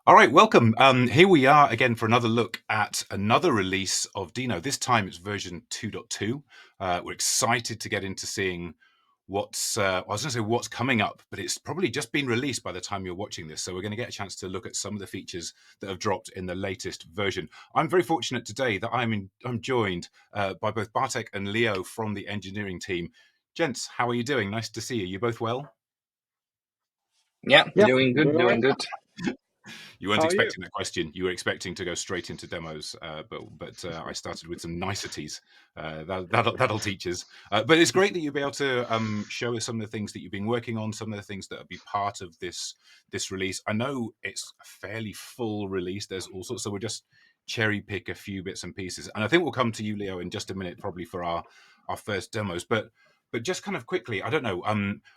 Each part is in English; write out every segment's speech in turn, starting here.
All right, welcome. Here we are again for another look at another release of Deno. This time it's version 2.2. We're excited to get into seeing what's, I was going to say what's coming up, but it's probably just been released by the time you're watching this. So we're going to get a chance to look at some of the features that have dropped in the latest version. I'm very fortunate today that I'm joined by both Bartek and Leo from the engineering team. Gents, how are you doing? Nice to see you. You both well? Yeah, Yeah, doing good, doing all doing right. good. You weren't How are you? expecting that question. You were expecting to go straight into demos, but I started with some niceties. That'll teach us. But it's great that you'll be able to show us some of the things that you've been working on, some of the things that will be part of this release. I know it's a fairly full release. There's all sorts, so we'll just cherry pick a few bits and pieces. And I think we'll come to you, Leo, in just a minute, probably for our first demos. But just kind of quickly, I don't know.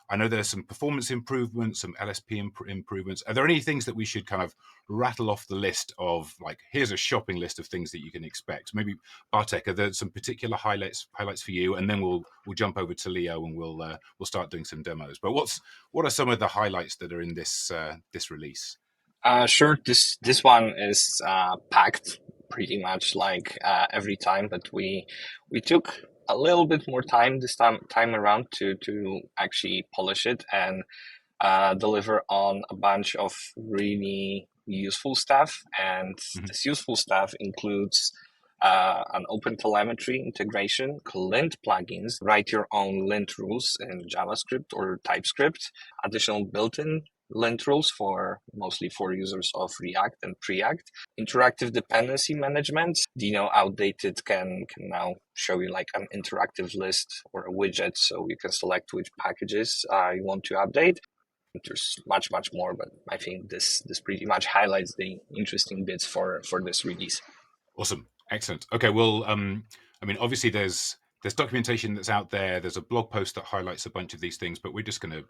I know there's some performance improvements, some LSP improvements. Are there any things that we should kind of rattle off the list of, like, here's a shopping list of things that you can expect? Maybe Bartek, are there some particular highlights for you? And then we'll jump over to Leo and we'll start doing some demos. But what are some of the highlights that are in this release? Sure, this one is packed pretty much like every time, but we took a little bit more time this time around to actually polish it and deliver on a bunch of really useful stuff. And Mhm. this useful stuff includes an OpenTelemetry integration, Lint plugins, write your own Lint rules in JavaScript or TypeScript, additional built-in Lint rules mostly for users of React and Preact, interactive dependency management. Deno Outdated can now show you like an interactive list or a widget, so you can select which packages you want to update. There's much more, but I think this pretty much highlights the interesting bits for this release. Awesome. Excellent. Okay. Well, I mean, obviously there's documentation that's out there. There's a blog post that highlights a bunch of these things, but we're just gonna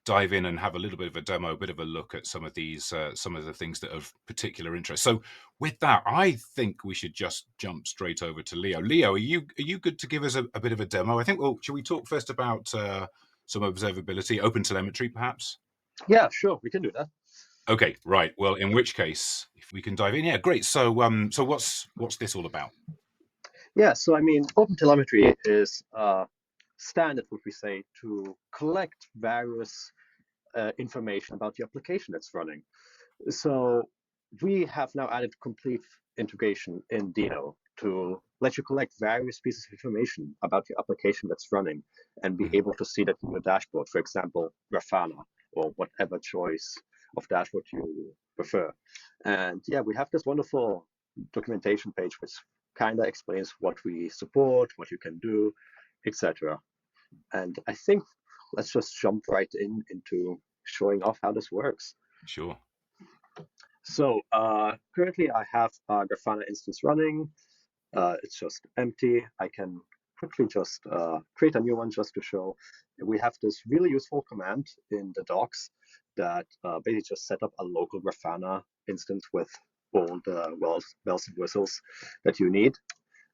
dive in and have a little bit of a demo, a bit of a look at some of the things that are of particular interest. So with that, I think we should just jump straight over to Leo. Leo, are you good to give us a bit of a demo? I think. Well, should we talk first about some observability, open telemetry, perhaps? Yeah, sure, we can do that. Okay, right. Well, in which case, if we can dive in, yeah, great. So what's this all about? Yeah, so I mean, OpenTelemetry is standard, would we say, to collect various information about the application that's running. So we have now added complete integration in Deno to let you collect various pieces of information about your application that's running and be Mhm. able to see that in your dashboard, for example, Grafana or whatever choice of dashboard you prefer. And yeah, we have this wonderful documentation page which kind of explains what we support, what you can do, etc. And I think let's just jump right into showing off how this works. Sure. So currently I have a Grafana instance running. It's just empty. I can quickly just create a new one just to show. We have this really useful command in the docs that basically just set up a local Grafana instance with all the bells and whistles that you need.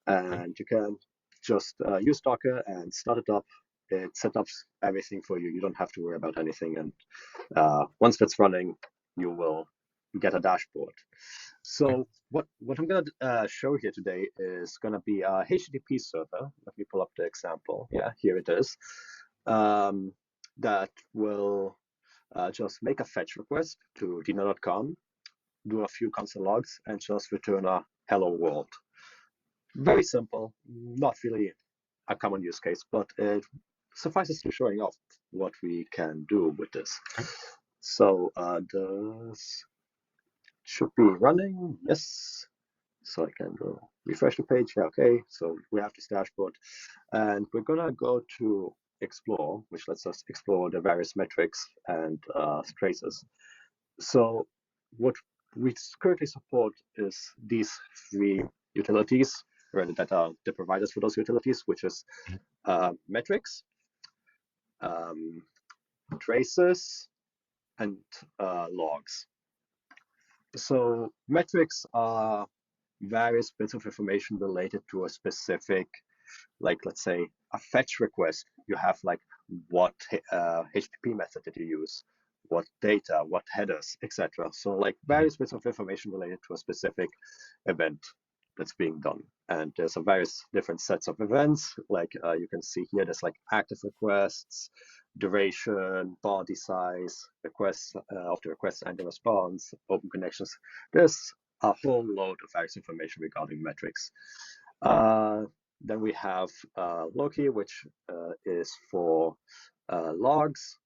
Okay. And you can just use Docker and start it up. It sets up everything for you. You don't have to worry about anything. And once that's running, you will get a dashboard. Okay. So what I'm going to show here today is going to be a HTTP server. Let me pull up the example. Yeah, here it is. That will just make a fetch request to deno.com, do a few console logs, and just return a hello world. Very simple, not really a common use case, but it suffices to showing off what we can do with this. Okay. So this should be running. Yes. So I can go refresh the page. Yeah, okay. So we have this dashboard, and we're gonna go to explore, which lets us explore the various metrics and traces. So what we currently support is these three utilities, or that are the providers for those utilities, which is metrics, um, traces, and logs. So metrics are various bits of information related to a specific, like let's say a fetch request. You have like what HTTP method did you use? what data, what headers, etc. So like various bits of information related to a specific event that's being done. And there's a various different sets of events. Like you can see here, there's like active requests, duration, body size, requests of the request and the response, open connections. There's a whole load of various information regarding metrics. Then we have Loki, which is for logs.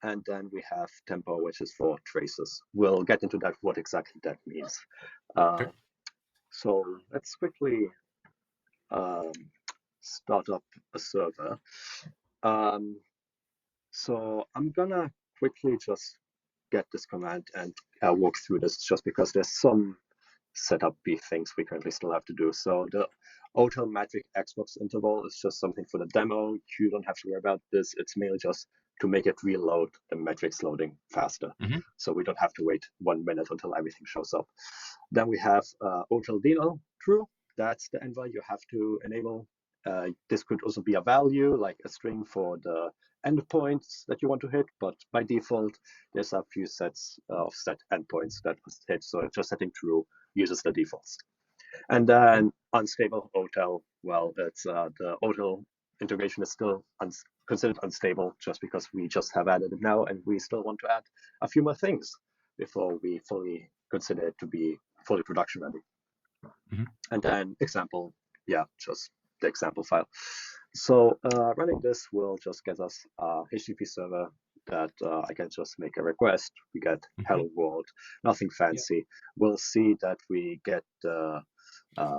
And then we have tempo, which is for traces. We'll get into that, what exactly that means. Okay. So let's quickly start up a server. So I'm gonna quickly just get this command and walk through this, just because there's some setup things we currently still have to do. So the OpenTelemetry Xbox interval is just something for the demo. You don't have to worry about this. It's mainly just to make it reload the metrics loading faster. So we don't have to wait 1 minute until everything shows up. Then we have Deno true. That's the env you have to enable. This could also be a value, like a string for the endpoints that you want to hit, but by default, there's a few sets of set endpoints that was hit. So just setting true uses the defaults. And then unstable OTel, well, that's the OTel integration is still considered unstable just because we just have added it now, and we still want to add a few more things before we fully consider it to be fully production ready. And then example, yeah, just the example file. So running this will just get us a HTTP server that I can just make a request. We get hello world, nothing fancy. We'll see that we get the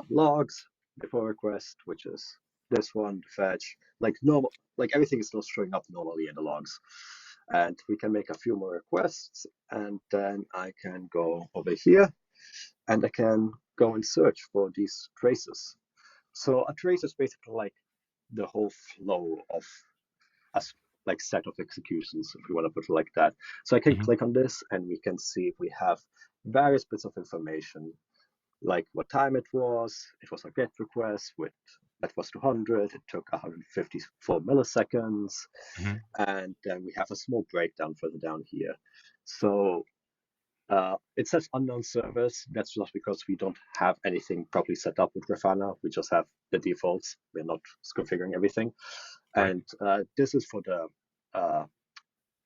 logs before request, which is this one, fetch, like normal, like everything is still showing up normally in the logs. And we can make a few more requests, and then I can go over here and I can go and search for these traces. So a trace is basically like the whole flow of a like set of executions, if we want to put it like that. So I can click on this and we can see we have various bits of information, like what time it was. It was a GET request with that was 200. It took 154 milliseconds. And then we have a small breakdown further down here. So it says unknown servers. That's just because we don't have anything properly set up with Grafana. We just have the defaults. We're not configuring everything. And this is for the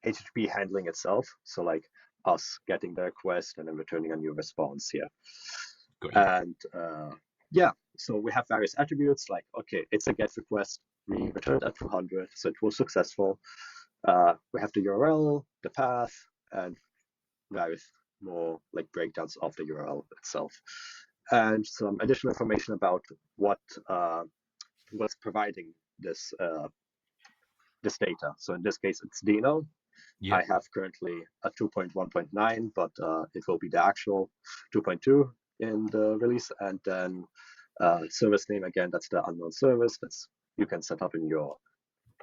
HTTP handling itself. So like us getting the request and then returning a new response here. And yeah, so we have various attributes like, okay, it's a GET request. We returned at 200, so it was successful. We have the URL, the path, and various more like breakdowns of the URL itself, and some additional information about what was providing this this data. So in this case, it's Deno. I have currently a 2.1.9, but it will be the actual 2.2 in the release. And then service name, again, that's the unknown service. That's you can set up in your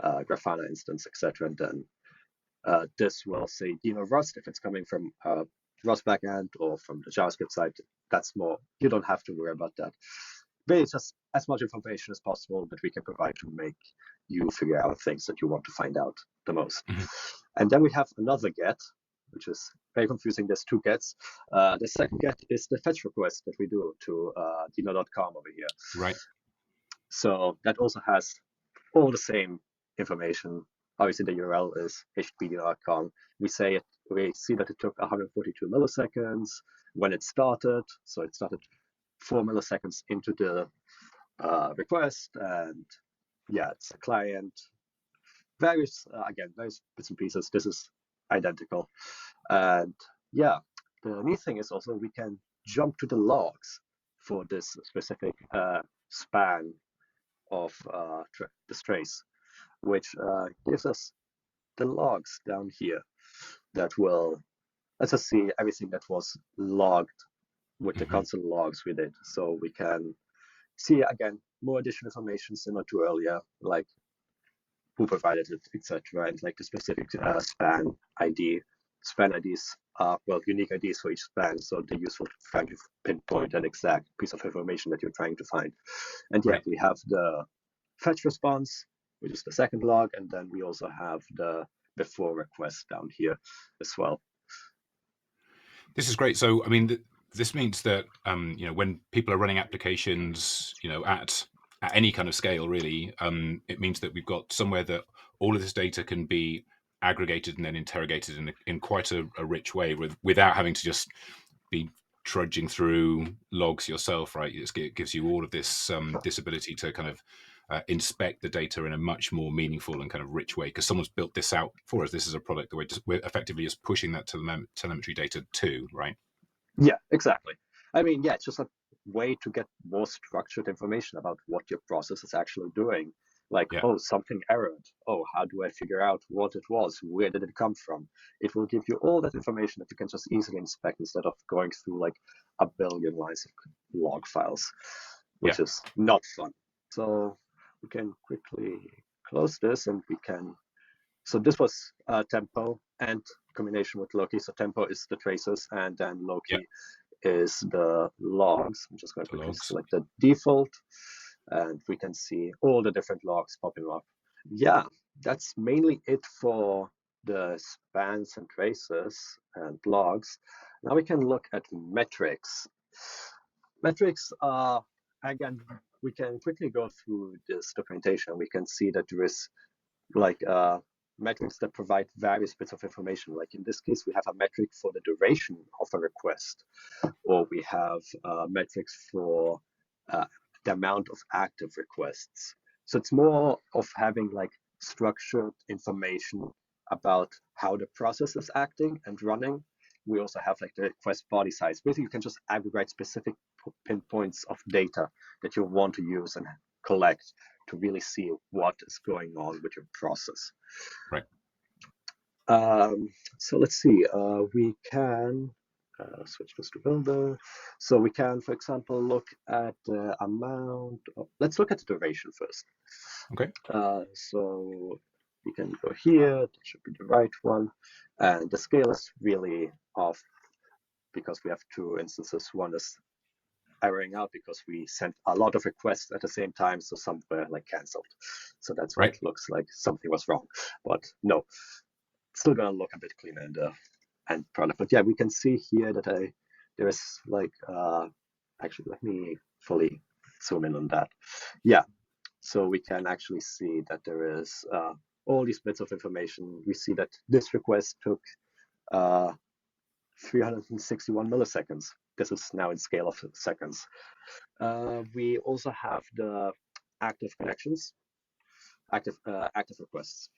Grafana instance, etc. And then this will say Deno Rust if it's coming from Rust backend or from the JavaScript side. That's more, you don't have to worry about that. But it's just as much information as possible that we can provide to make you figure out things that you want to find out the most. And then we have another GET, which is very confusing. There's two GETs. The second GET is the fetch request that we do to Deno.com over here. So that also has all the same information. Obviously, the URL is http.com. We see that it took 142 milliseconds when it started. So it started 4 milliseconds into the request, and yeah, it's a client. Various bits and pieces. This is identical, and yeah, the neat thing is also we can jump to the logs for this specific span of this trace, which gives us the logs down here that will let us see everything that was logged with the console logs we did. So we can see again more additional information similar to earlier, like who provided it, etc., and like the specific span ID. Span IDs are unique IDs for each span, so they're useful to trying to pinpoint an exact piece of information that you're trying to find. And yeah, we have the fetch response, which is the second log, and then we also have the before request down here as well. This is great. So, I mean, this means that when people are running applications, at any kind of scale, really, it means that we've got somewhere that all of this data can be aggregated and then interrogated in quite a rich way, without having to just be trudging through logs yourself, right? It gives you all of this this ability to kind of inspect the data in a much more meaningful and kind of rich way, because someone's built this out for us. This is a product that we're effectively just pushing that telemetry data to, right? Yeah, exactly. I mean, yeah, it's just a way to get more structured information about what your process is actually doing. Like, Yeah. oh, something errored. Oh, how do I figure out what it was? Where did it come from? It will give you all that information that you can just easily inspect instead of going through like a billion lines of log files, which is not fun. So we can quickly close this and we can. So this was tempo and combination with Loki. So tempo is the traces and then Loki is the logs. I'm just going to quickly select the default and we can see all the different logs popping up. Yeah, that's mainly it for the spans and traces and logs. Now we can look at metrics. Metrics are, again, we can quickly go through this documentation. We can see that there is like metrics that provide various bits of information. Like in this case, we have a metric for the duration of a request, or we have metrics for the amount of active requests. So it's more of having like structured information about how the process is acting and running. We also have like the request body size. Basically, you can just aggregate specific pinpoints of data that you want to use and collect to really see what is going on with your process. Right. So let's see. We can switch this to Builder. So we can, for example, look at the amount. Let's look at the duration first. Okay. So we can go here. That should be the right one. And the scale is really off because we have two instances. One is erroring out because we sent a lot of requests at the same time, so some were like canceled. So that's why it looks like something was wrong. But no, it's still gonna look a bit cleaner in the end product. But yeah, we can see here that there is like actually let me fully zoom in on that. Yeah, so we can actually see that there is all these bits of information. We see that this request took 361 milliseconds. This is now in scale of seconds. We also have the active connections, active requests,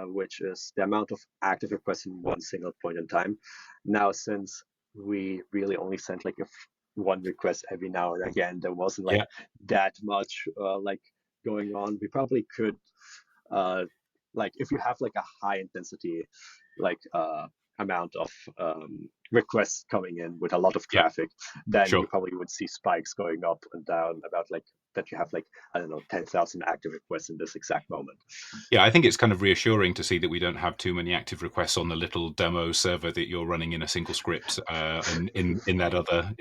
which is the amount of active requests in one single point in time. Now, since we really only sent like one request every now and again, there wasn't like that much like going on. We probably could like if you have like a high intensity like amount of requests coming in with a lot of traffic, then you probably would see spikes going up and down about like that you have like, I don't know, 10,000 active requests in this exact moment. Yeah, I think it's kind of reassuring to see that we don't have too many active requests on the little demo server that you're running in a single script in that other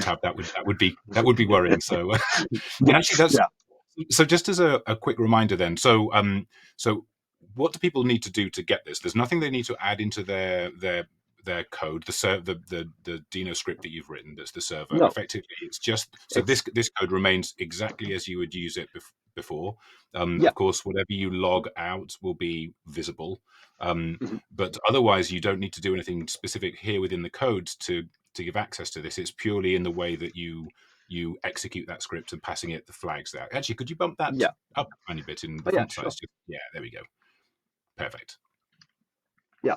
tab. That would be worrying. So and actually that's so just as a quick reminder then. So what do people need to do to get this? There's nothing they need to add into their code, the Deno script that you've written that's the server. No. Effectively, it's just this code remains exactly as you would use it before. Of course, whatever you log out will be visible, but otherwise you don't need to do anything specific here within the code to give access to this. It's purely in the way that you execute that script and passing it the flags there. Actually, could you bump that up a tiny bit in the font size? Sure. There we go. Perfect. Yeah.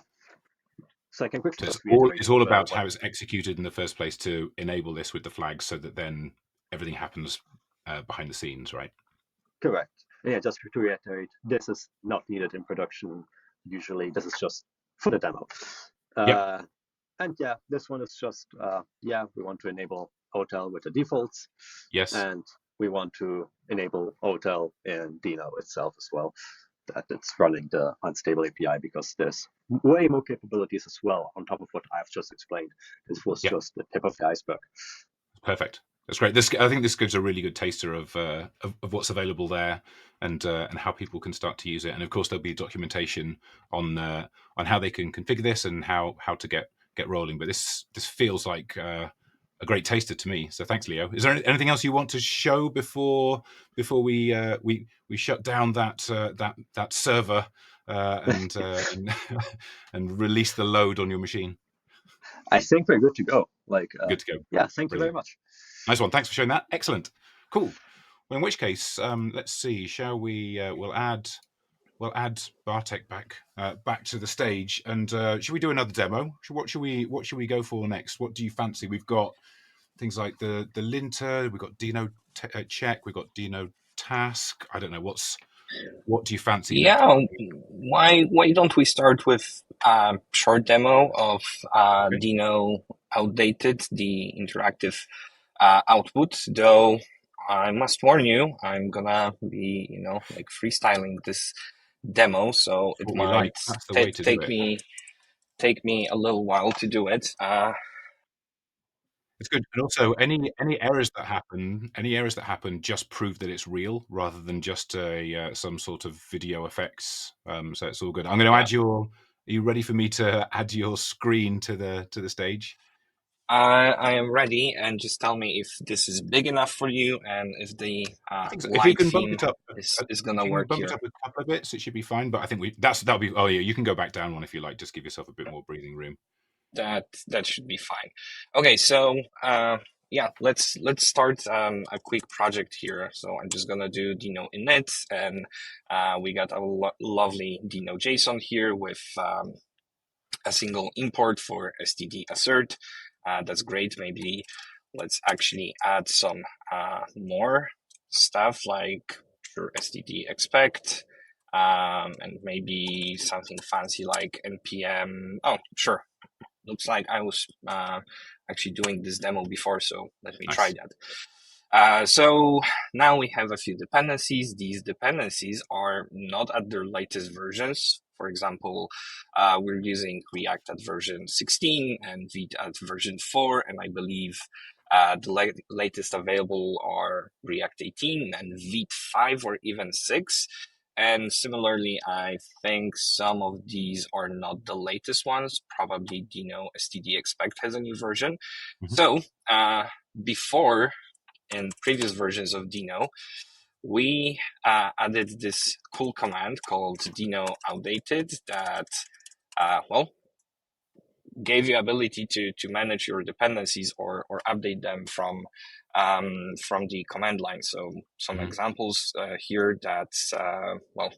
So I can quickly it's all about how it's executed in the first place to enable this with the flags so that then everything happens behind the scenes, right? Correct. Yeah, just to reiterate, this is not needed in production. Usually this is just for the demo. And yeah, this one is just, we want to enable OTel with the defaults. Yes. And we want to enable OTel in Deno itself as well, that it's running the unstable API, because there's way more capabilities as well on top of what I've just explained. This was just the tip of the iceberg. Perfect. That's great. I think this gives a really good taster of what's available there, and how people can start to use it. And of course, there'll be documentation on how they can configure this and how to get rolling. But this feels like a great taster to me. So thanks, Leo. Is there anything else you want to show before we shut down that that server and and release the load on your machine? I think we're good to go. Good to go. Yeah, thank you very Brilliant. much. Nice one. Thanks for showing that. Excellent. Cool. Well, in which case, let's see. Shall we? We'll add Bartek back to the stage, and should we do another demo? What should we go for next? What do you fancy? We've got things like the linter. We've got Deno check. We've got Deno task. I don't know. What do you fancy next? Yeah, why don't we start with a short demo of Okay. Deno outdated, the interactive output, though I must warn you, I'm gonna be, like freestyling this demo, so That's it what we might like. That's the way to do it. take me a little while to do it. It's good. And also, any errors that happen, just prove that it's real rather than just a some sort of video effects. So it's all good. I'm going to Yeah, add your. Are you ready for me to add your screen to the stage? I am ready, and just tell me if this is big enough for you and if the I think so. If you light can bump theme it up, is if gonna you can work bump it here. up a couple of bits, it should be fine. But I think that'll be. Oh yeah, you can go back down one if you like. Just give yourself a bit more breathing room. That should be fine. Okay, so yeah, let's start a quick project here. So I'm just gonna do Deno init, and we got a lovely Deno JSON here with a single import for std assert. That's great. Maybe let's actually add some more stuff like sure std expect. And maybe something fancy like npm. Oh, sure. Looks like I was actually doing this demo before, so let me try Nice. that. So now we have a few dependencies. These dependencies are not at their latest versions. For example, we're using React at version 16 and Vite at version 4, and I believe the latest available are React 18 and Vite 5 or even 6. And similarly, I think some of these are not the latest ones. Probably Deno std expect has a new version. Mhm. So before, in previous versions of Deno, we added this cool command called Deno outdated that, well, gave you ability to manage your dependencies or update them from the command line. So some Mhm. examples here that well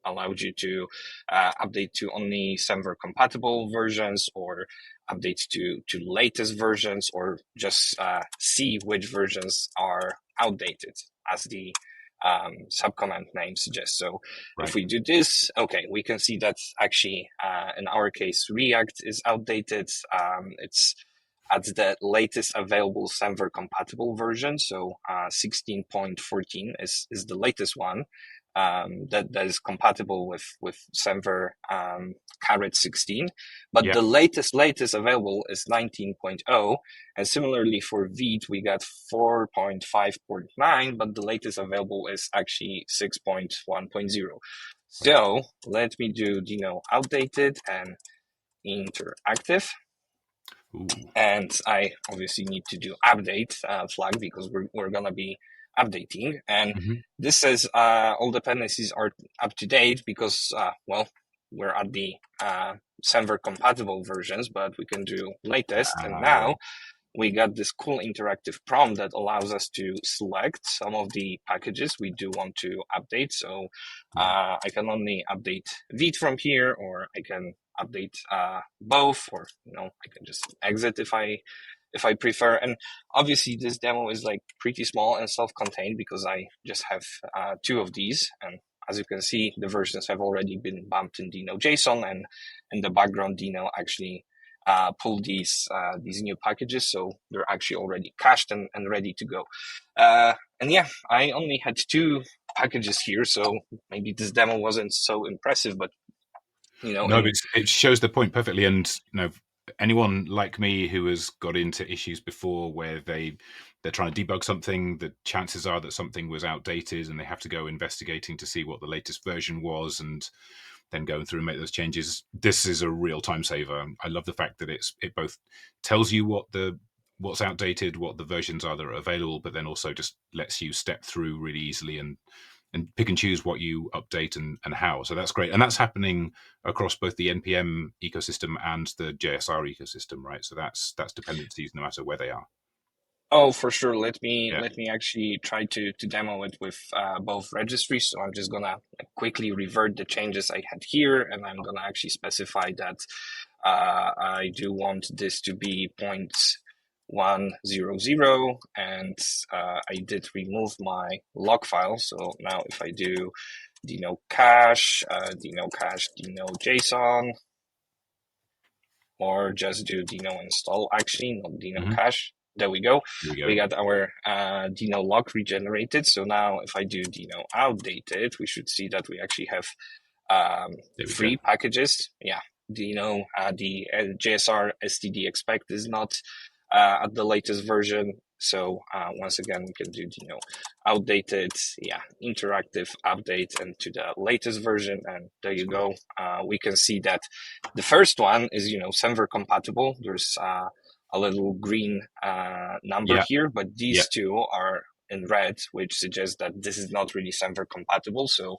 allowed you to update to only Semver compatible versions or update to latest versions or just see which versions are outdated as the subcommand name suggests. So if Right. we do this, okay, we can see that actually in our case, React is outdated. It's at the latest available Semver compatible version. So 16.14 is the latest one that is compatible with Semver caret 16. But Yeah. the latest available is 19.0. And similarly for Vite, we got 4.5.9, but the latest available is actually 6.1.0. Right. So let me do Deno outdated and interactive. Ooh. And I obviously need to do update flag because we're going to be updating. And Mhm. this says all dependencies are up to date because, well, we're at the Semver compatible versions, but we can do latest. And now Right. we got this cool interactive prompt that allows us to select some of the packages we do want to update. So Yeah. I can only update Vite from here, or I can update both, or I can just exit if I prefer. And obviously this demo is like pretty small and self-contained because I just have two of these. And as you can see, the versions have already been bumped in Deno JSON, and in the background, Deno actually pull these new packages, so they're actually already cached and ready to go. And yeah, I only had two packages here, so maybe this demo wasn't so impressive, but No, but it shows the point perfectly. And anyone like me who has got into issues before where they're trying to debug something, the chances are that something was outdated and they have to go investigating to see what the latest version was and then going through and make those changes. This is a real time saver. I love the fact that it both tells you what's outdated, what the versions are that are available, but then also just lets you step through really easily and pick and choose what you update and how. So that's great. And that's happening across both the NPM ecosystem and the JSR ecosystem, right? So that's dependencies no matter where they are. Oh, for sure. Let me Yeah. actually try to demo it with both registries. So I'm just gonna quickly revert the changes I had here, and I'm gonna actually specify that I do want this to be 0.100, and I did remove my log file. So now if I do Deno cache, Deno JSON, or just do Deno install, actually, not Deno cache. There we go. We got our Deno log regenerated. So now if I do Deno outdated, we should see that we actually have 3 packages. Yeah, Deno, the JSR std expect is not at the latest version. So once again, we can do Deno outdated, interactive update and to the latest version. And there you go. We can see that the first one is, Semver compatible. There's a little green number here, but these two are in red, which suggests that this is not really Semver compatible. So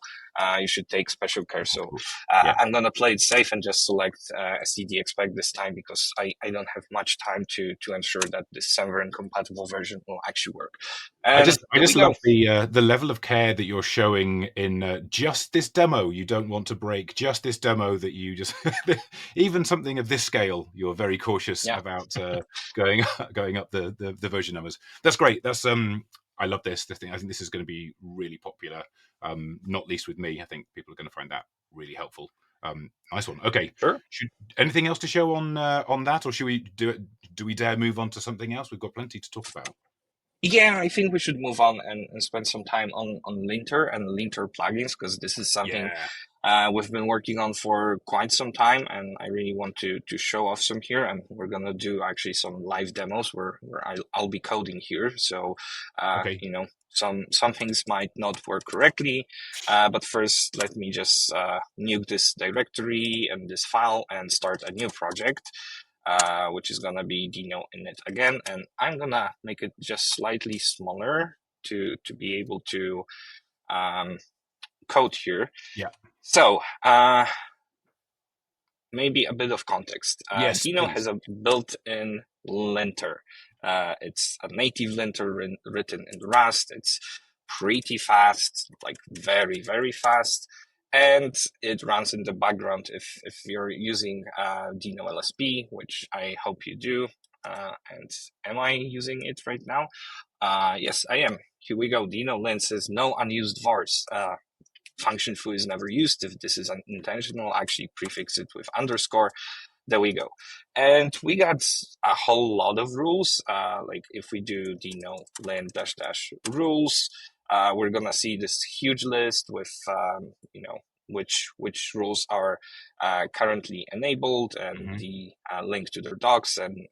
you should take special care. So I'm going to play it safe and just select std expect this time, because I don't have much time to ensure that this Semver incompatible version will actually work. And I just love the level of care that you're showing in just this demo. You don't want to break just this demo, that you just even something of this scale, you're very cautious about going up the version numbers. That's great. That's I love this thing. I think this is going to be really popular, not least with me. I think people are going to find that really helpful. Nice one. Okay, sure. Anything else to show on that, or should we do we dare move on to something else? We've got plenty to talk about. Yeah, I think we should move on and spend some time on Linter and Linter plugins, because this is something we've been working on for quite some time, and I really want to show off some here. And we're gonna do actually some live demos where I'll be coding here. So some things might not work correctly, but first let me just nuke this directory and this file and start a new project. Which is gonna be Deno init again, and I'm gonna make it just slightly smaller to be able to code here. Yeah. So maybe a bit of context. Yes, Deno please. has a built-in linter. It's a native linter written in Rust. It's pretty fast, like very, very fast. And it runs in the background if you're using Deno LSP, which I hope you do. And am I using it right now? Yes, I am. Here we go. Deno lint says no unused vars. Function foo is never used. If this is unintentional, actually prefix it with underscore. There we go. And we got a whole lot of rules. Like if we do Deno lint -- rules, we're gonna see this huge list with which rules are currently enabled, and the link to their docs and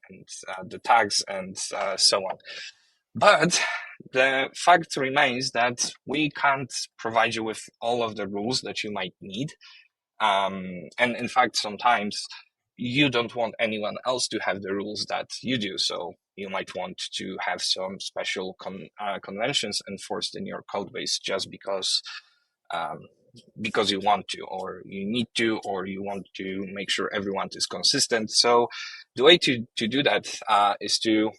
the tags and so on. But the fact remains that we can't provide you with all of the rules that you might need. And in fact, sometimes you don't want anyone else to have the rules that you do. So you might want to have some special conventions enforced in your code base just because you want to, or you need to, or you want to make sure everyone is consistent. So the way to do that is to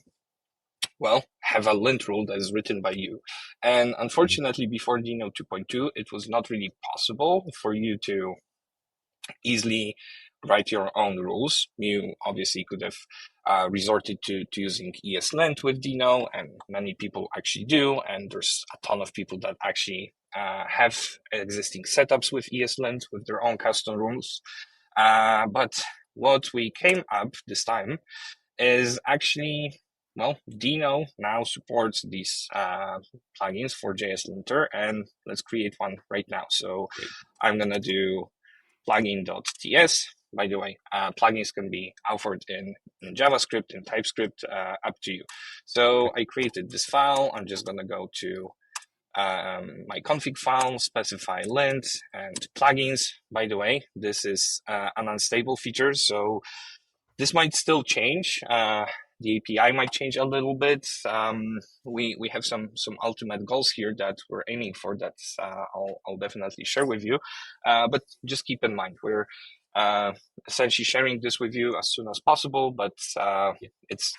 have a lint rule that is written by you. And unfortunately, before Deno 2.2, it was not really possible for you to easily write your own rules. You obviously could have resorted to using ESLint with Deno, and many people actually do. And there's a ton of people that actually have existing setups with ESLint with their own custom rules. But what we came up this time is actually, Deno now supports these plugins for JS Linter, and let's create one right now. So I'm going to do plugin.ts, by the way, plugins can be authored in JavaScript and TypeScript, up to you. So I created this file. I'm just going to go to my config file, specify lint and plugins. By the way, this is an unstable feature, so this might still change. The API might change a little bit. We have some ultimate goals here that we're aiming for that I'll definitely share with you. But just keep in mind, we're essentially sharing this with you as soon as possible, but it's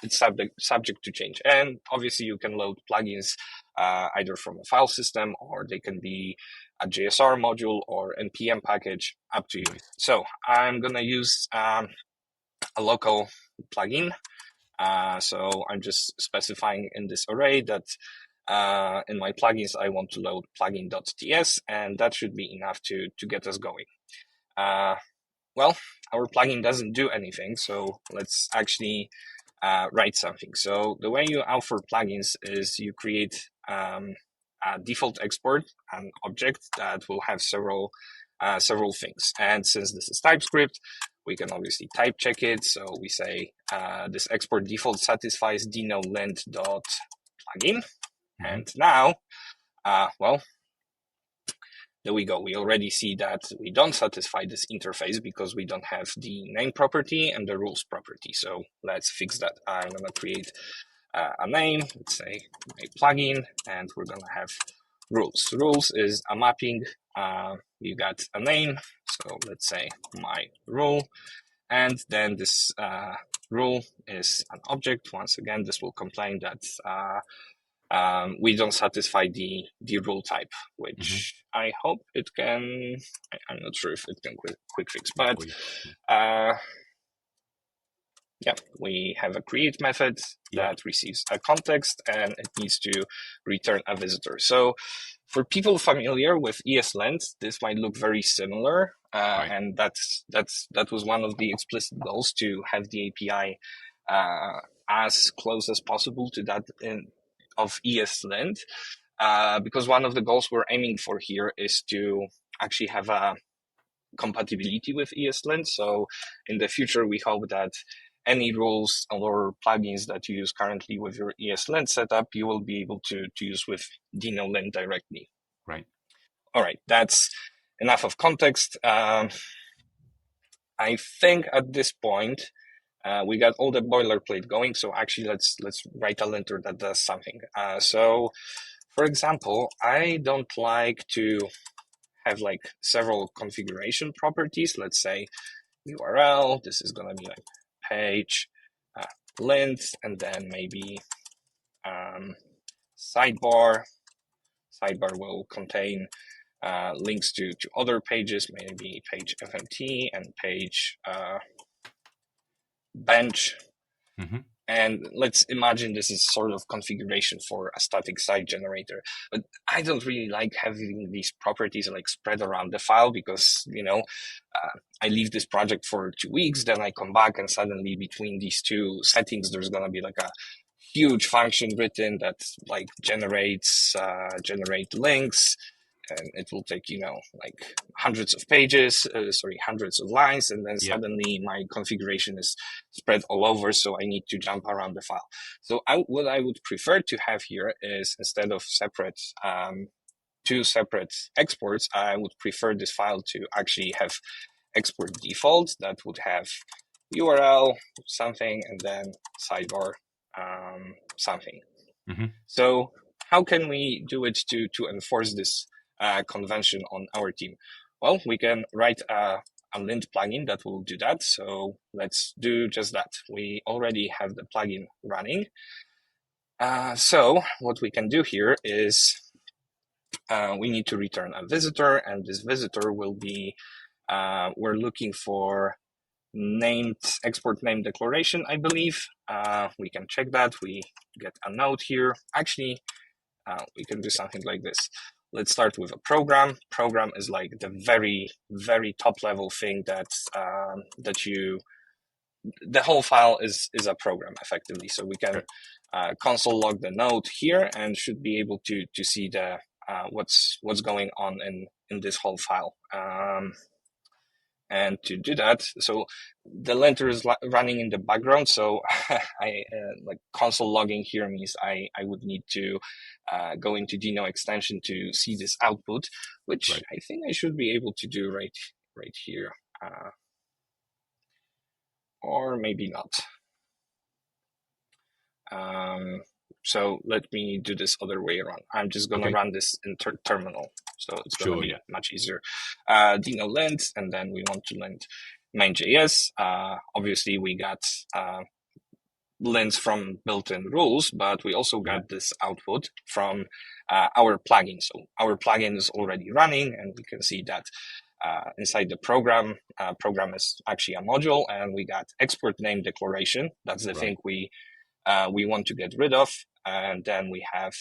subject to change. And obviously you can load plugins either from a file system, or they can be a JSR module or NPM package, up to you. Nice. So I'm gonna use a local plugin. So I'm just specifying in this array that in my plugins, I want to load plugin.ts, and that should be enough to get us going. Well, our plugin doesn't do anything, so let's actually write something. So the way you author plugins is you create a default export, an object that will have several things. And since this is TypeScript, we can obviously type check it. So we say this export default satisfies Deno lint.plugin. And now, well, there we go. We already see that we don't satisfy this interface because we don't have the name property and the rules property. So let's fix that. I'm going to create a name, let's say my plugin, and we're going to have rules. Rules is a mapping. You got a name, so let's say my rule, and then this rule is an object. Once again, this will complain that we don't satisfy the rule type, which I hope it can. I'm not sure if it can quick fix, but yeah, we have a create method that receives a context, and it needs to return a visitor. So for people familiar with ESLint, this might look very similar, and that was one of the explicit goals, to have the API as close as possible to that of ESLint, because one of the goals we're aiming for here is to actually have a compatibility with ESLint. So in the future, we hope that any rules or plugins that you use currently with your ESLint setup, you will be able to use with Deno Lint directly. Right. All right, that's enough of context. I think at this point, we got all the boilerplate going. So actually, let's write a linter that does something. So, for example, I don't like to have like several configuration properties. Let's say URL. This is gonna be like page lint, and then maybe sidebar. Sidebar will contain links to other pages, maybe page FMT and page bench. And let's imagine this is sort of configuration for a static site generator. But I don't really like having these properties like spread around the file, because, you know, I leave this project for 2 weeks, then I come back, and suddenly between these two settings, there's going to be like a huge function written that like generate links, and it will take, you know, like hundreds of pages, hundreds of lines, and then suddenly my configuration is spread all over, so I need to jump around the file. So what I would prefer to have here is, instead of separate two separate exports, I would prefer this file to actually have export default that would have URL something, and then sidebar something. So how can we do it to enforce this convention on our team? Well, we can write a lint plugin that will do that. So let's do just that. We already have the plugin running. So what we can do here is we need to return a visitor, and this visitor will be, we're looking for named export name declaration, I believe. We can check that. We get a node here. Actually, we can do something like this. Let's start with a program. Program is like the very, very top level thing that the whole file is a program effectively. So we can console log the node here, and should be able to see the what's going on in this whole file. And to do that, so the linter is running in the background. So I like console logging here means I would need to go into Deno extension to see this output, which I think I should be able to do right here, or maybe not. So let me do this other way around. I'm just going to run this in terminal. So it's going to be much easier. Deno lint, and then we want to lint main.js. Obviously, we got lints from built-in rules, but we also got this output from our plugin. So our plugin is already running, and we can see that inside the program is actually a module, and we got export name declaration. That's the thing we want to get rid of. And then we have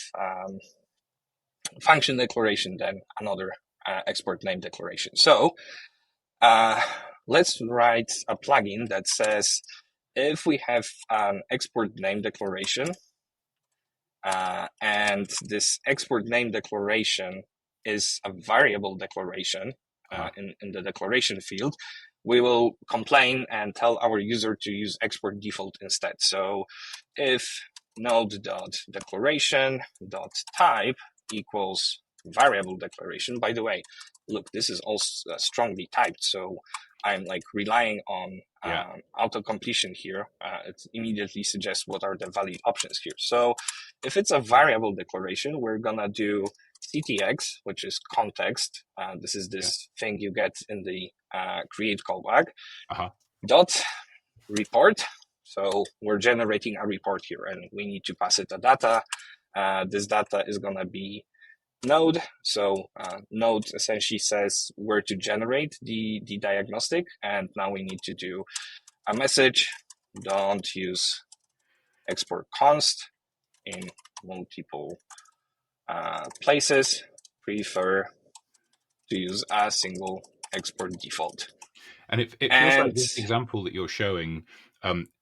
function declaration, then another export name declaration. So let's write a plugin that says if we have an export name declaration and this export name declaration is a variable declaration in the declaration field, we will complain and tell our user to use export default instead. So if node.declaration.type equals variable declaration, by the way, look, this is also strongly typed, so I'm like relying on auto completion here. It immediately suggests what are the valid options here. So if it's a variable declaration, we're gonna do ctx, which is context. This is this thing you get in the create callback. Dot report. So we're generating a report here, and we need to pass it a data. This data is gonna be node. So node essentially says where to generate the diagnostic, and now we need to do a message. Don't use export const in multiple places. Prefer to use a single export default. And it feels like this example that you're showing,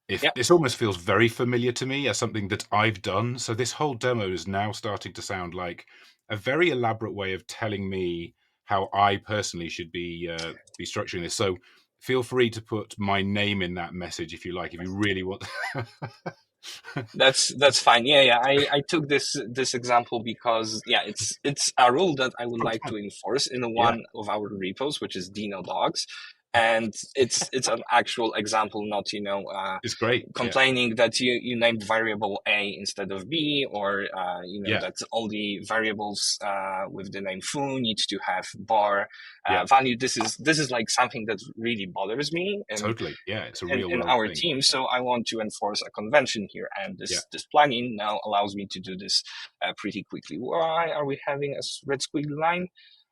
this almost feels very familiar to me as something that I've done. So this whole demo is now starting to sound like a very elaborate way of telling me how I personally should be structuring this. So feel free to put my name in that message if you like, if you really want. That's fine. I took this example because it's a rule that I would like to enforce in one of our repos, which is Deno docs. And it's an actual example, not it's great complaining that you named variable A instead of B, or that all the variables with the name foo need to have bar value. This is like something that really bothers me. And totally, it's a real in our team. So I want to enforce a convention here, and this plugin now allows me to do this pretty quickly. Why are we having a red squiggly line?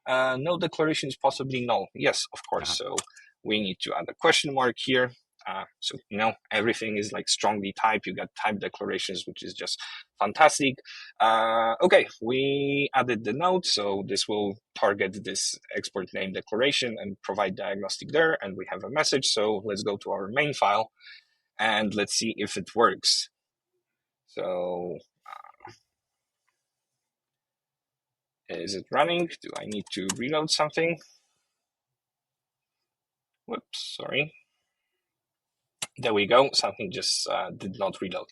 No declaration is possibly null. Yes, of course. So we need to add a question mark here. So everything is like strongly typed. You got type declarations, which is just fantastic. Okay, we added the node, so this will target this export name declaration and provide diagnostic there, and we have a message. So let's go to our main file and let's see if it works. So is it running? Do I need to reload something? Whoops, sorry. There we go. Something just did not reload.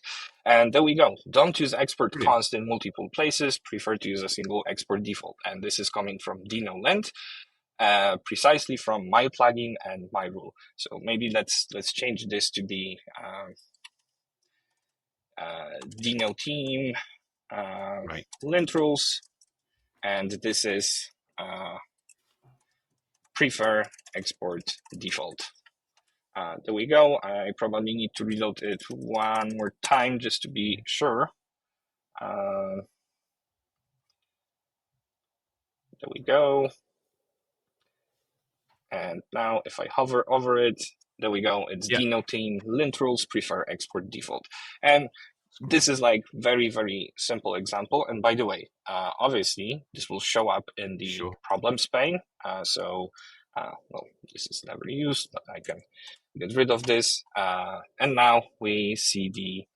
And there we go. Don't use export const in multiple places. Prefer to use a single export default. And this is coming from Deno lint, precisely from my plugin and my rule. So maybe let's change this to be Deno team lint rules. And this is prefer export default. There we go. I probably need to reload it one more time just to be sure. There we go. And now if I hover over it, there we go. It's Deno team lint rules prefer export default. And this is like very, very simple example. And by the way, obviously this will show up in the problems pane. Well, this is never used, but I can get rid of this. And now we see the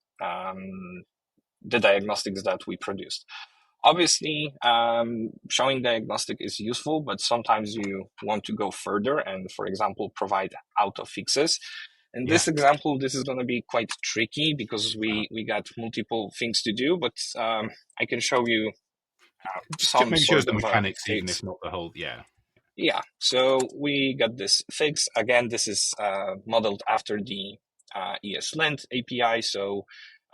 diagnostics that we produced. Obviously, showing diagnostic is useful, but sometimes you want to go further and, for example, provide auto fixes. In this example, this is going to be quite tricky because we got multiple things to do, but I can show you Just some maybe show us sort the of a mechanics, even fix. if not the whole. Yeah, so we got this fix. Again, this is modeled after the ESLint API. So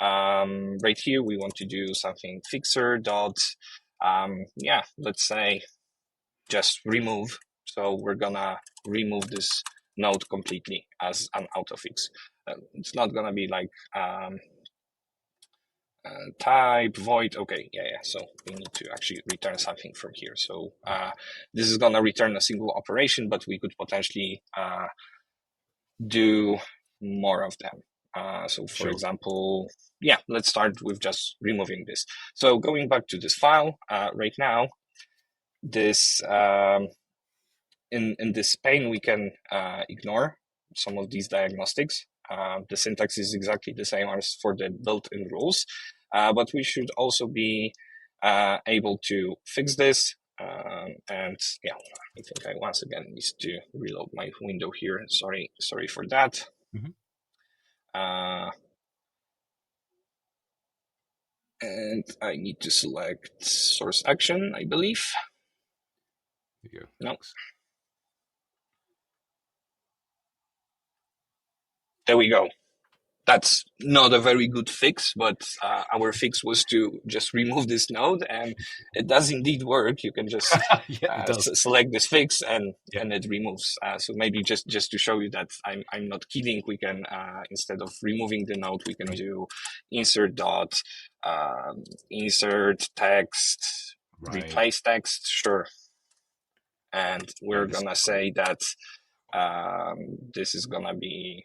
right here, we want to do something fixer dot, let's say just remove. So we're gonna remove this node completely as an autofix. It's not gonna be like type void. Okay, yeah. So we need to actually return something from here. So this is gonna return a single operation, but we could potentially do more of them. So for example, let's start with just removing this. So going back to this file right now, this in this pane we can ignore some of these diagnostics. The syntax is exactly the same as for the built-in rules, but we should also be able to fix this. And yeah, I think I once again need to reload my window here. Sorry for that. And I need to select source action, I believe. There you go. No. There we go. That's not a very good fix, but our fix was to just remove this node, and it does indeed work. You can just It does. select this fix, and it removes. So maybe just to show you that I'm not kidding, we can instead of removing the node, we can do insert dot insert text, replace text, sure, and we're gonna say that this is gonna be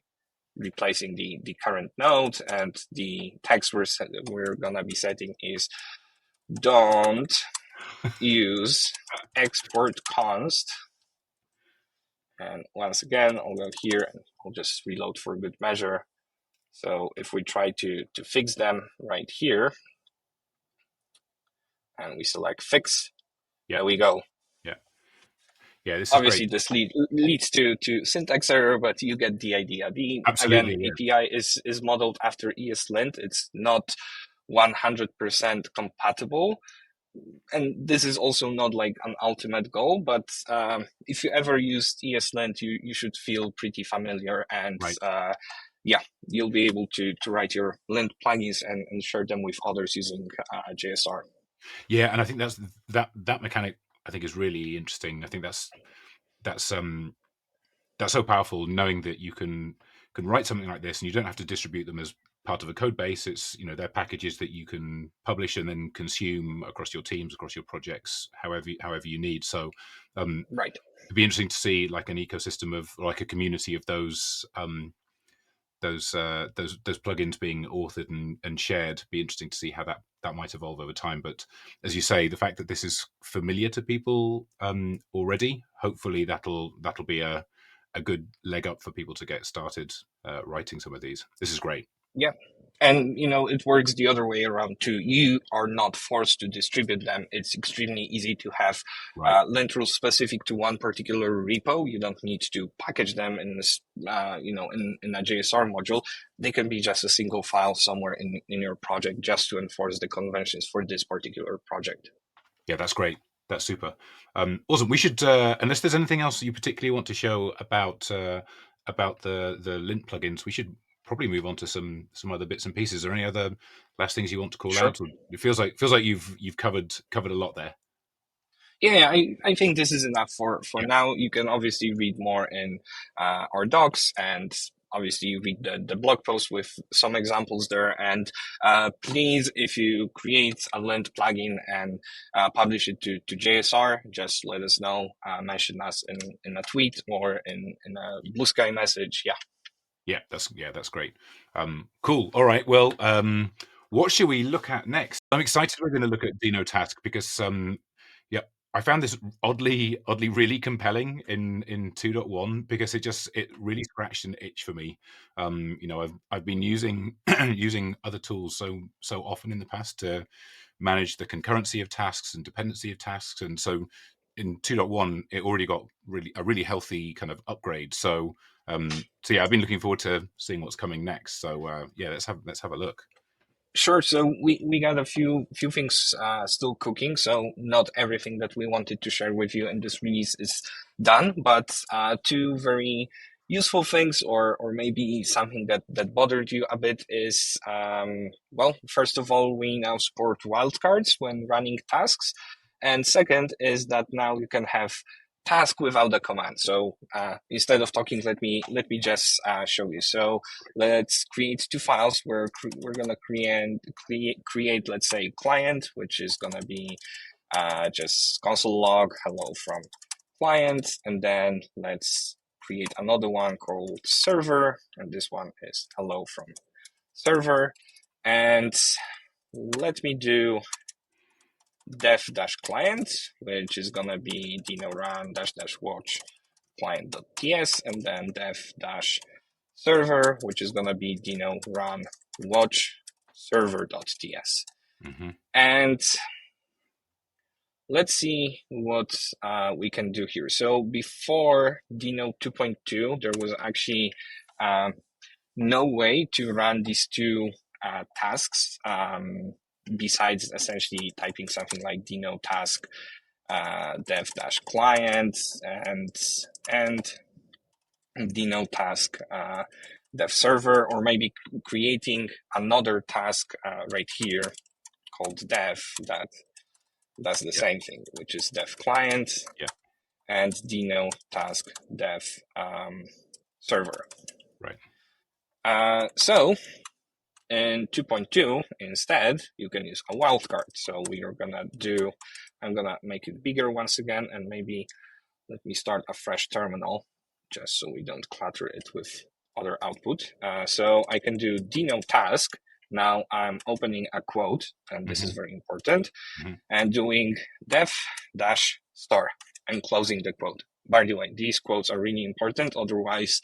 replacing the current node, and the text we're gonna be setting is don't use export const. And once again, I'll go here and I'll just reload for good measure. So if we try to fix them right here, and we select fix, there we go. Yeah, this is obviously great. This leads to syntax error, but you get the idea. Absolutely, API is modeled after ESLint. It's not 100% compatible, and this is also not like an ultimate goal, but if you ever used ESLint, you should feel pretty familiar, and you'll be able to write your lint plugins and share them with others using JSR. Yeah, and I think that mechanic I think is really interesting. I think that's so powerful, knowing that you can write something like this and you don't have to distribute them as part of a code base. It's, they're packages that you can publish and then consume across your teams, across your projects, however you need. So right, it'd be interesting to see like an ecosystem of, like a community of those plugins being authored and shared. Be interesting to see how that might evolve over time. But as you say, the fact that this is familiar to people already, hopefully that'll be a good leg up for people to get started writing some of these. This is great. Yeah. And, it works the other way around too. You are not forced to distribute them. It's extremely easy to have lint rules specific to one particular repo. You don't need to package them in this, in a JSR module. They can be just a single file somewhere in your project just to enforce the conventions for this particular project. Yeah, that's great. That's super. Awesome. We should, unless there's anything else you particularly want to show about the Lint plugins, we should probably move on to some other bits and pieces. Are there any other last things you want to call out? Or it feels like you've covered a lot there. Yeah, I think this is enough for now. You can obviously read more in our docs, and obviously read the blog post with some examples there. And please, if you create a Lint plugin and publish it to JSR, just let us know. Mention us in a tweet or in a Blue Sky message. Yeah, that's great. Cool. All right. Well, what should we look at next? I'm excited. We're going to look at Deno task because I found this oddly really compelling in 2.1 because it really scratched an itch for me. You know, I've been using using other tools so often in the past to manage the concurrency of tasks and dependency of tasks, and so in 2.1 it already got a really healthy kind of upgrade. So yeah, I've been looking forward to seeing what's coming next. So yeah, let's have a look. Sure. So we got a few things still cooking. So not everything that we wanted to share with you in this release is done, but two very useful things, or maybe something that bothered you a bit is well, first of all, we now support wildcards when running tasks, and second is that now you can have task without a command. So instead of talking, let me just show you. So let's create two files. We're gonna create let's say client, which is gonna be just console log hello from client, and then let's create another one called server, and this one is hello from server. And let me do dev-client, which is gonna be Deno run --watch client.ts, and then dev-server, which is gonna be Deno run watch server.ts. Mm-hmm. And let's see what we can do here. So before Deno 2.2, there was actually no way to run these two tasks besides essentially typing something like Deno task dev-client and Deno task dev server, or maybe creating another task right here called dev that does the same thing, which is dev client and Deno task dev server. Right. So in 2.2, instead, you can use a wildcard. So we are gonna do, I'm gonna make it bigger once again, and maybe let me start a fresh terminal just so we don't clutter it with other output. So I can do Deno task. Now I'm opening a quote, and this is very important, and doing dev-star and closing the quote. By the way, these quotes are really important. Otherwise,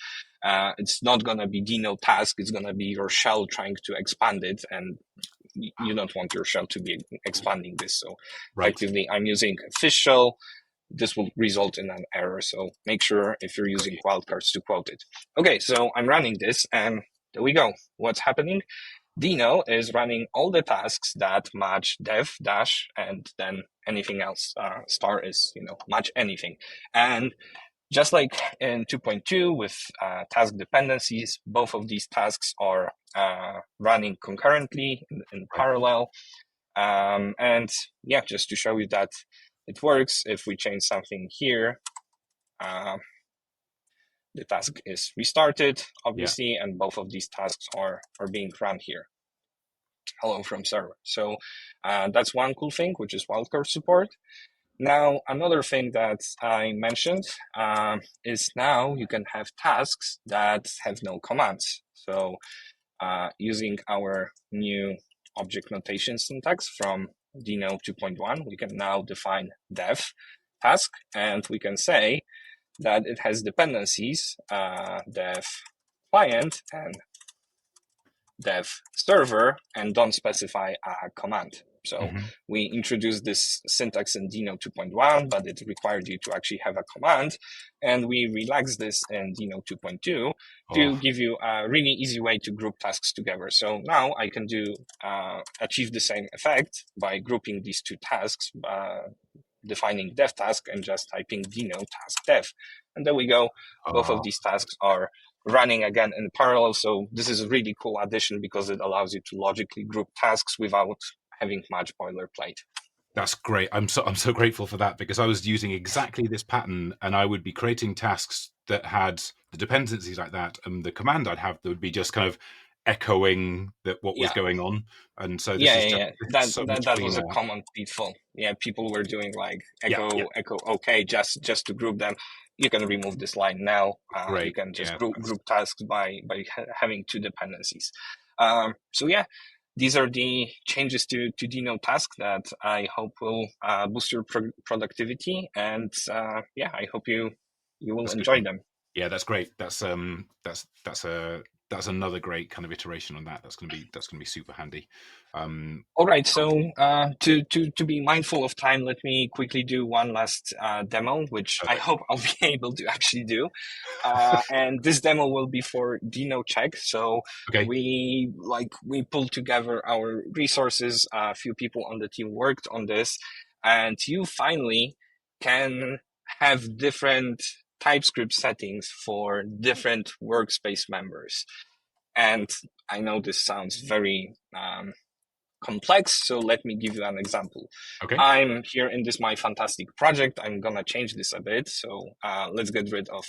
it's not going to be Deno task. It's going to be your shell trying to expand it, and you don't want your shell to be expanding this. So effectively, I'm using fish shell. This will result in an error. So make sure if you're using wildcards to quote it. Okay, so I'm running this, and there we go. What's happening? Deno is running all the tasks that match dev dash and then anything else. Star is, match anything. And just like in 2.2 with task dependencies, both of these tasks are running concurrently in parallel. And yeah, just to show you that it works, if we change something here, the task is restarted, obviously, and both of these tasks are being run here. Hello from server. So that's one cool thing, which is wildcard support. Now, another thing that I mentioned is now you can have tasks that have no commands. So using our new object notation syntax from Deno 2.1, we can now define dev task, and we can say that it has dependencies, dev client and dev server, and don't specify a command. So we introduced this syntax in Deno 2.1, but it required you to actually have a command. And we relaxed this in Deno 2.2 to give you a really easy way to group tasks together. So now I can achieve the same effect by grouping these two tasks, defining dev task and just typing Deno task dev. And there we go. Both of these tasks are running again in parallel. So this is a really cool addition because it allows you to logically group tasks without having much boilerplate. That's great. I'm so grateful for that, because I was using exactly this pattern, and I would be creating tasks that had the dependencies like that, and the command I'd have that would be just kind of echoing what was going on. And so this is so much that cleaner. was a common pitfall. Yeah, people were doing like echo okay just to group them. You can remove this line now. You can just group tasks by having two dependencies. So yeah, these are the changes to Deno task that I hope will boost your productivity. And yeah, I hope you will That's good. enjoy them. Yeah, that's great. That's another great kind of iteration on that. That's gonna be super handy. All right, so to be mindful of time, let me quickly do one last demo, which I hope I'll be able to actually do. And this demo will be for Deno check. So Okay. we pulled together our resources. A few people on the team worked on this, and you finally can have different TypeScript settings for different workspace members. And I know this sounds very complex, so let me give you an example. Okay. I'm here in this my fantastic project. I'm gonna change this a bit. So let's get rid of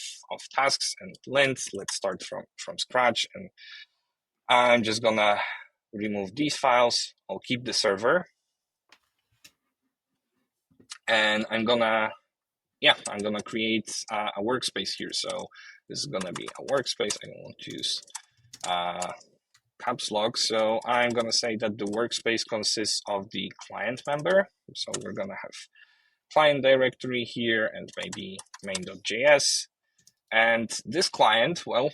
tasks and lint. Let's start from scratch, and I'm just gonna remove these files. I'll keep the server, and I'm gonna create a workspace here. So this is gonna be a workspace. I don't want to use caps lock. So I'm going to say that the workspace consists of the client member. So we're going to have client directory here and maybe main.js. And this client, well,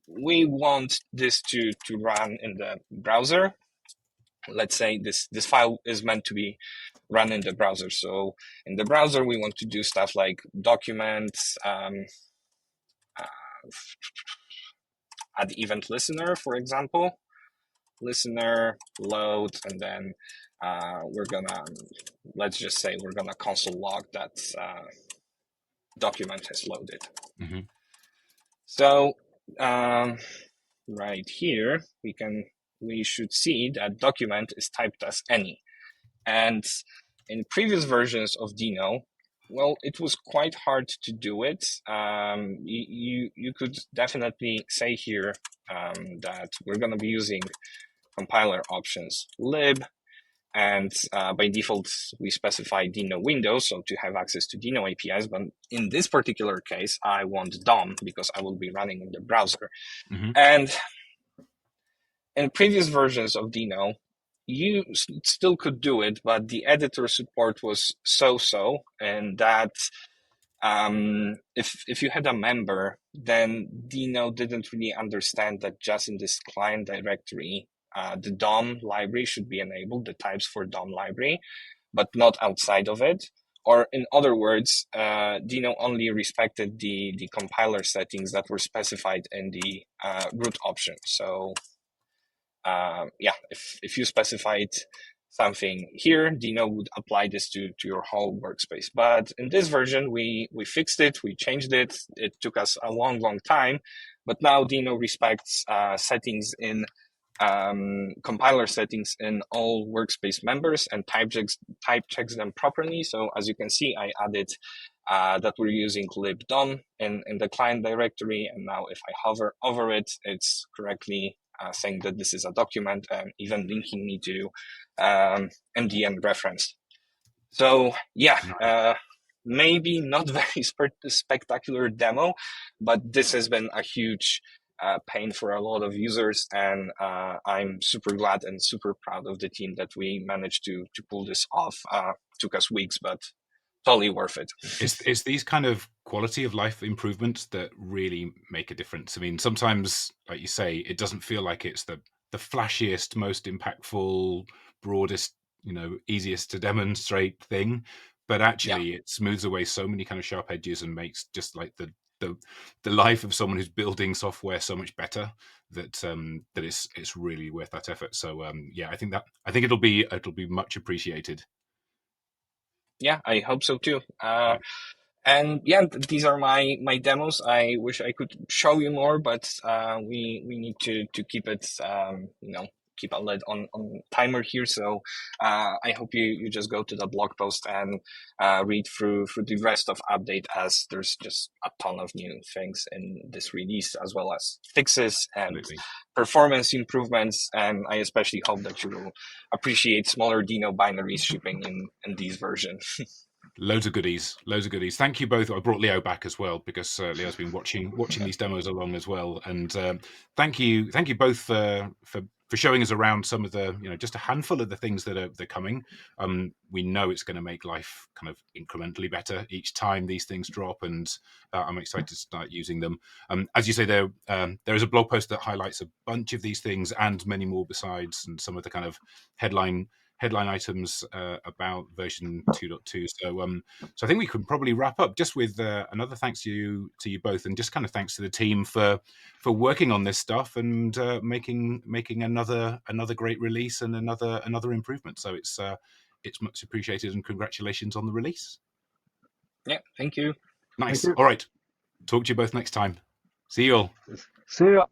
we want this to run in the browser. Let's say this file is meant to be run in the browser. So in the browser, we want to do stuff like documents, add event listener, for example. Listener, load, and then let's just say we're gonna console log that document has loaded. Mm-hmm. So right here we should see that document is typed as any. And in previous versions of Deno, well, it was quite hard to do it. You could definitely say here that we're going to be using compiler options lib, and by default we specify Deno Windows, so to have access to Deno APIs. But in this particular case, I want DOM because I will be running in the browser. Mm-hmm. And in previous versions of Deno, you still could do it, but the editor support was so-so, and that if you had a member, then Deno didn't really understand that just in this client directory, the DOM library should be enabled, the types for DOM library, but not outside of it. Or in other words, Deno only respected the compiler settings that were specified in the root option. So yeah, if you specified something here, Deno would apply this to your whole workspace. But in this version, we fixed it, we changed it. It took us a long time, but now Deno respects settings in compiler settings in all workspace members and type checks them properly. So as you can see, I added that we're using libdom in the client directory, and now if I hover over it, it's correctly saying that this is a document and even linking me to MDN reference. So yeah, maybe not very spectacular demo, but this has been a huge pain for a lot of users, and I'm super glad and super proud of the team that we managed to pull this off. Took us weeks, but totally worth it. It's these kind of quality of life improvements that really make a difference. I mean, sometimes, like you say, it doesn't feel like it's the flashiest, most impactful, broadest, easiest to demonstrate thing, but actually it smooths away so many kind of sharp edges and makes just like the life of someone who's building software so much better that that it's really worth that effort. So yeah, I think it'll be much appreciated. Yeah, I hope so too. And yeah, these are my demos. I wish I could show you more, but we need to keep it, keep a lid on timer here. So I hope you just go to the blog post and read through the rest of update, as there's just a ton of new things in this release, as well as fixes and performance improvements. And I especially hope that you will appreciate smaller Deno binaries shipping in these versions. Loads of goodies. Thank you both. I brought Leo back as well because Leo's been watching these demos along as well. And thank you both for showing us around some of the, just a handful of the things that are coming. We know it's going to make life kind of incrementally better each time these things drop, and I'm excited to start using them. As you say, there is a blog post that highlights a bunch of these things and many more besides, and some of the kind of headline items about version 2.2. So I think we can probably wrap up just with another thanks to you both, and just kind of thanks to the team for working on this stuff and making another great release and another improvement. So it's much appreciated, and congratulations on the release. Yeah, thank you. Nice. Thank you. All right. Talk to you both next time. See you all. See ya.